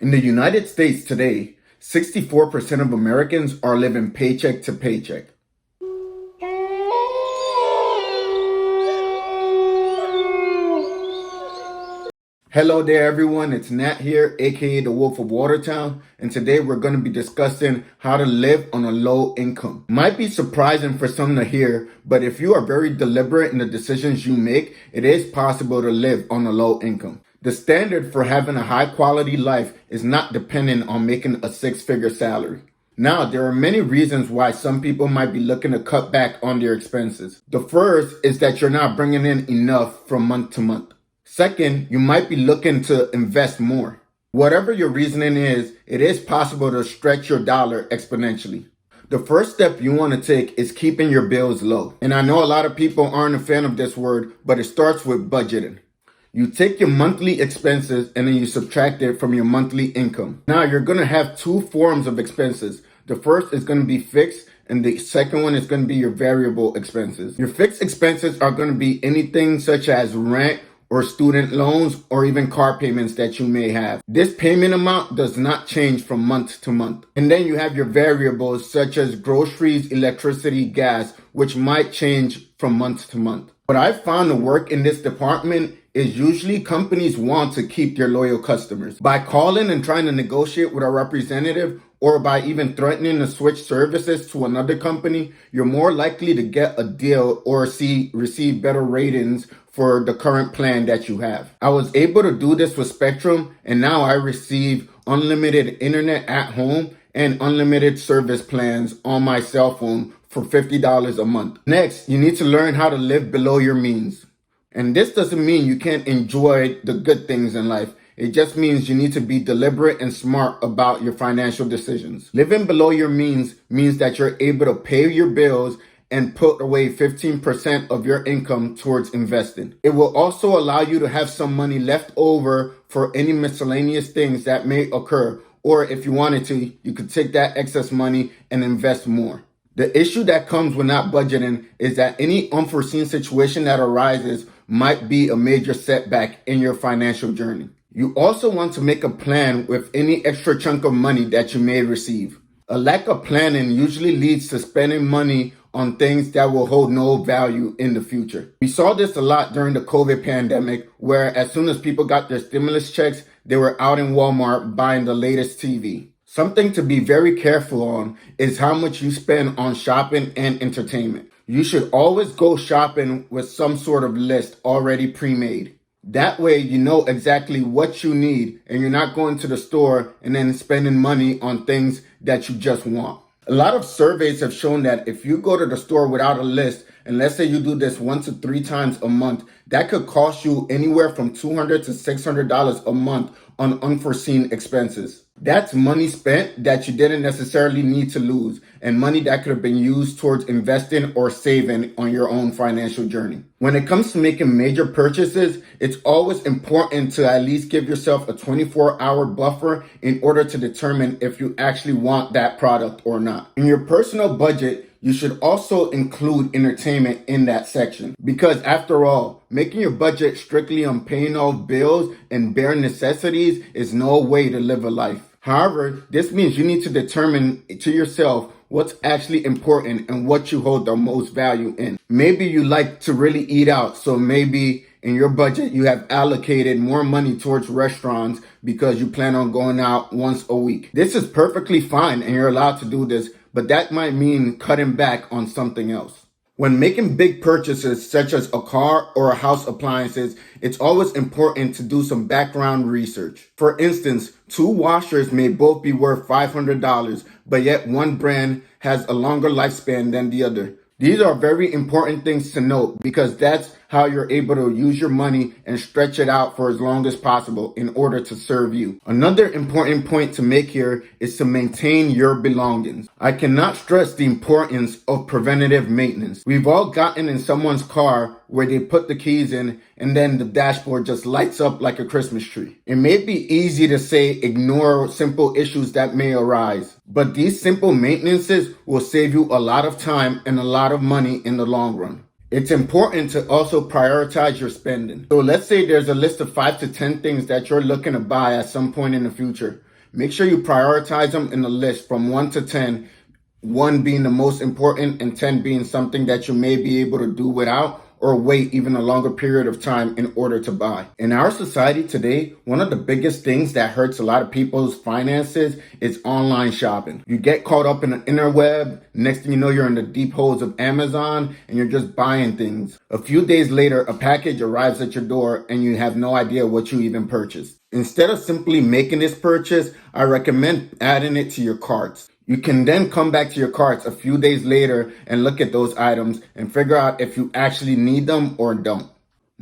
In the United States today, 64% of Americans are living paycheck to paycheck. Hello there everyone, it's Nat here, aka the Wolf of Watertown, and today we're going to be discussing how to live on a low income. Might be surprising for some to hear, but if you are very deliberate in the decisions you make, it is possible to live on a low income. The standard for having a high quality life is not dependent on making a six-figure salary. Now, there are many reasons why some people might be looking to cut back on their expenses. The first is that you're not bringing in enough from month to month. Second, you might be looking to invest more. Whatever your reasoning is, it is possible to stretch your dollar exponentially. The first step you want to take is keeping your bills low. And I know a lot of people aren't a fan of this word, but it starts with budgeting. You take your monthly expenses and then you subtract it from your monthly income. Now you're going to have two forms of expenses. The first is going to be fixed and the second one is going to be your variable expenses. Your fixed expenses are going to be anything such as rent or student loans or even car payments that you may have. This payment amount does not change from month to month. And then you have your variables such as groceries, electricity, gas, which might change from month to month. What I've found to work in this department is usually companies want to keep their loyal customers. By calling and trying to negotiate with a representative or by even threatening to switch services to another company, you're more likely to get a deal or receive better ratings for the current plan that you have. I was able to do this with Spectrum, and now I receive unlimited internet at home and unlimited service plans on my cell phone for $50 a month. Next, you need to learn how to live below your means. And this doesn't mean you can't enjoy the good things in life. It just means you need to be deliberate and smart about your financial decisions. Living below your means that you're able to pay your bills and put away 15% of your income towards investing. It will also allow you to have some money left over for any miscellaneous things that may occur. Or if you wanted to, you could take that excess money and invest more. The issue that comes with not budgeting is that any unforeseen situation that arises might be a major setback in your financial journey. You also want to make a plan with any extra chunk of money that you may receive. A lack of planning usually leads to spending money on things that will hold no value in the future. We saw this a lot during the COVID pandemic, where as soon as people got their stimulus checks, they were out in Walmart buying the latest TV. Something to be very careful on is how much you spend on shopping and entertainment. You should always go shopping with some sort of list already pre-made. That way you know exactly what you need and you're not going to the store and then spending money on things that you just want. A lot of surveys have shown that if you go to the store without a list, and let's say you do this 1 to 3 times a month, that could cost you anywhere from $200 to $600 a month on unforeseen expenses. That's money spent that you didn't necessarily need to lose, and money that could have been used towards investing or saving on your own financial journey. When it comes to making major purchases, it's always important to at least give yourself a 24-hour buffer in order to determine if you actually want that product or not. In your personal budget, you should also include entertainment in that section, because after all, making your budget strictly on paying off bills and bare necessities is no way to live a life. However, this means you need to determine to yourself what's actually important and what you hold the most value in. Maybe you like to really eat out, so maybe in your budget you have allocated more money towards restaurants because you plan on going out once a week. This is perfectly fine and you're allowed to do this, but that might mean cutting back on something else. When making big purchases such as a car or a house appliances, it's always important to do some background research. For instance, 2 washers may both be worth $500, but yet one brand has a longer lifespan than the other. These are very important things to note because that's how you're able to use your money and stretch it out for as long as possible in order to serve you. Another important point to make here is to maintain your belongings. I cannot stress the importance of preventative maintenance. We've all gotten in someone's car where they put the keys in and then the dashboard just lights up like a Christmas tree. It may be easy to say ignore simple issues that may arise, but these simple maintenances will save you a lot of time and a lot of money in the long run. It's important to also prioritize your spending. So let's say there's a list of 5 to 10 things that you're looking to buy at some point in the future. Make sure you prioritize them in the list from 1 to 10, 1 being the most important and 10 being something that you may be able to do without or wait even a longer period of time in order to buy. In our society today, one of the biggest things that hurts a lot of people's finances is online shopping. You get caught up in the interweb, next thing you know you're in the deep holes of Amazon and you're just buying things. A few days later, a package arrives at your door and you have no idea what you even purchased. Instead of simply making this purchase, I recommend adding it to your carts. You can then come back to your carts a few days later and look at those items and figure out if you actually need them or don't.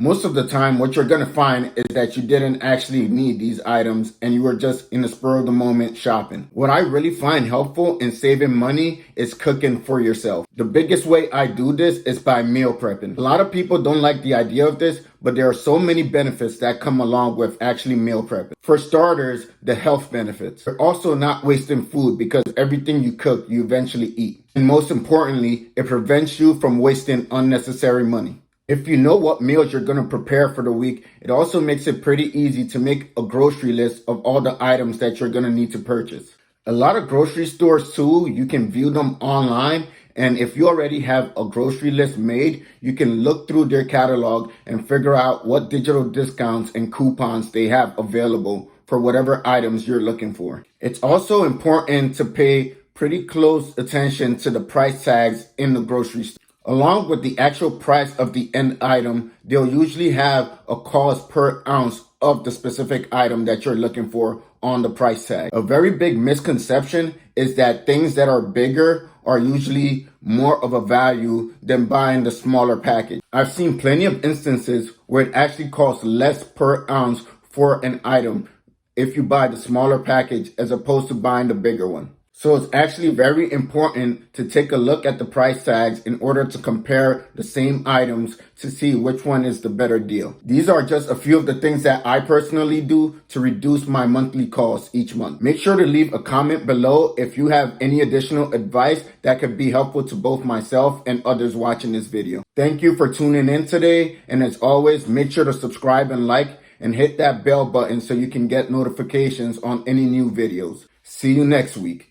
Most of the time, what you're going to find is that you didn't actually need these items and you were just in the spur of the moment shopping. What I really find helpful in saving money is cooking for yourself. The biggest way I do this is by meal prepping. A lot of people don't like the idea of this, but there are so many benefits that come along with actually meal prepping. For starters, the health benefits. You're also not wasting food because everything you cook, you eventually eat. And most importantly, it prevents you from wasting unnecessary money. If you know what meals you're going to prepare for the week, it also makes it pretty easy to make a grocery list of all the items that you're going to need to purchase. A lot of grocery stores too, you can view them online. And if you already have a grocery list made, you can look through their catalog and figure out what digital discounts and coupons they have available for whatever items you're looking for. It's also important to pay pretty close attention to the price tags in the grocery store. Along with the actual price of the end item, they'll usually have a cost per ounce of the specific item that you're looking for on the price tag. A very big misconception is that things that are bigger are usually more of a value than buying the smaller package. I've seen plenty of instances where it actually costs less per ounce for an item if you buy the smaller package as opposed to buying the bigger one. So it's actually very important to take a look at the price tags in order to compare the same items to see which one is the better deal. These are just a few of the things that I personally do to reduce my monthly costs each month. Make sure to leave a comment below if you have any additional advice that could be helpful to both myself and others watching this video. Thank you for tuning in today. And as always, make sure to subscribe and like and hit that bell button so you can get notifications on any new videos. See you next week.